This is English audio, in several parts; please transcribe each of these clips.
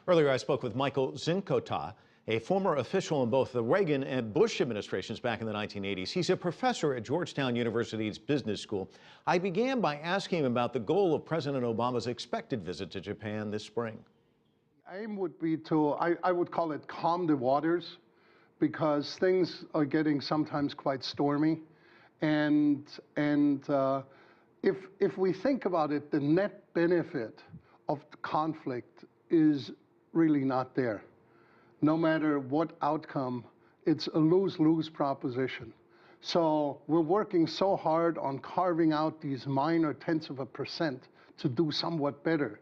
Earlier, I spoke with Michael Czinkota, a former official in both the Reagan and Bush administrations back in the 1980s. He's a professor at Georgetown University's business school. I began by asking him about the goal of President Obama's expected visit to Japan this spring. Aim would be to, I would call it calm the waters, because things are getting sometimes quite stormy. And if we think about it, the net benefit of the conflict is really not there. No matter what outcome, it's a lose-lose proposition. So we're working so hard on carving out these minor tenths of a percent to do somewhat better.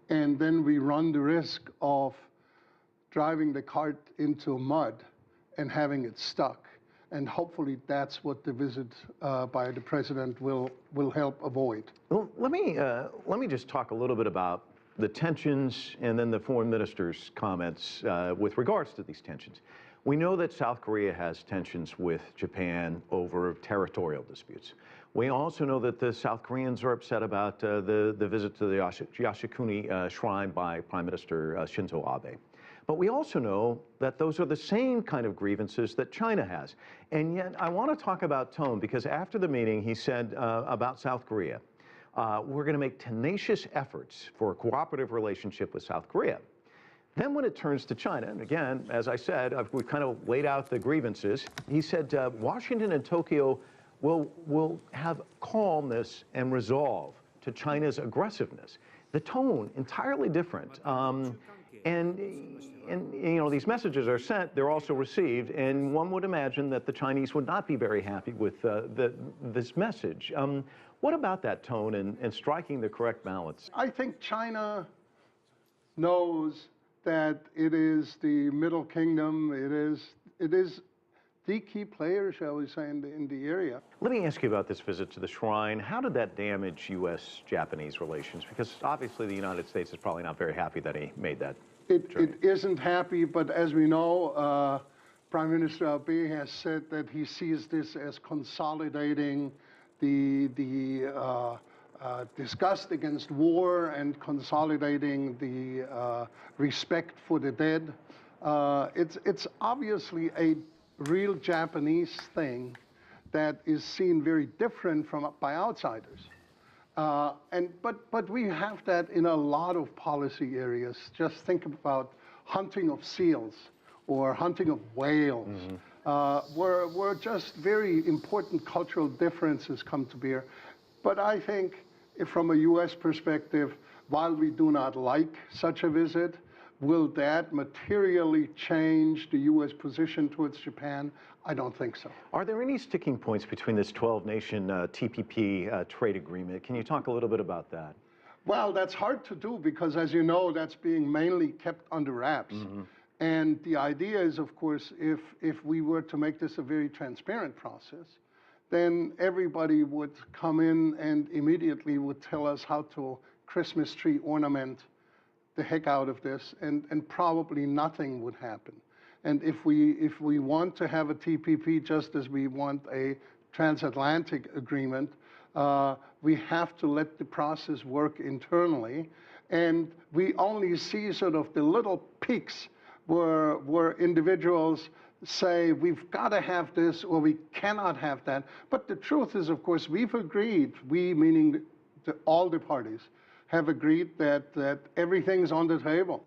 And then we run the risk of driving the cart into mud and having it stuck. And hopefully that's what the visit by the president will help avoid. Well, let me just talk a little bit about the tensions and then the foreign minister's comments with regards to these tensions. We know that South Korea has tensions with Japan over territorial disputes. We also know that the South Koreans are upset about the visit to the Yasukuni shrine by Prime Minister Shinzo Abe. But we also know that those are the same kind of grievances that China has. And yet I want to talk about tone, because after the meeting he said about South Korea, we're going to make tenacious efforts for a cooperative relationship with South Korea. Then when it turns to China, and again, as I said, we've kind of laid out the grievances, he said Washington and Tokyo will have calmness and resolve to China's aggressiveness. The tone, entirely different. And you know, these messages are sent, they're also received, and one would imagine that the Chinese would not be very happy with this message. What about that tone and striking the correct balance? I think China knows that it is the Middle Kingdom, it is the key player, shall we say, in the area. Let me ask you about this visit to the shrine. How did that damage U.S.-Japanese relations? Because obviously the United States is probably not very happy that he made that journey. It isn't happy, but as we know, Prime Minister Abe has said that he sees this as consolidating the disgust against war and consolidating the respect for the dead. It's obviously a real Japanese thing that is seen very different by outsiders. But we have that in a lot of policy areas. Just think about hunting of seals or hunting of whales, where just very important cultural differences come to bear. But I think from a U.S. perspective, while we do not like such a visit, will that materially change the U.S. position towards Japan? I don't think so. Are there any sticking points between this 12-nation TPP trade agreement? Can you talk a little bit about that? Well, that's hard to do because, as you know, that's being mainly kept under wraps. And the idea is, of course, if we were to make this a very transparent process, then everybody would come in and immediately would tell us how to Christmas tree ornament the heck out of this, and probably nothing would happen. And if we want to have a TPP just as we want a transatlantic agreement, we have to let the process work internally. And we only see sort of the little peaks where individuals say we've got to have this or we cannot have that. But the truth is, of course, we've agreed, we meaning all the parties, have agreed that everything's on the table.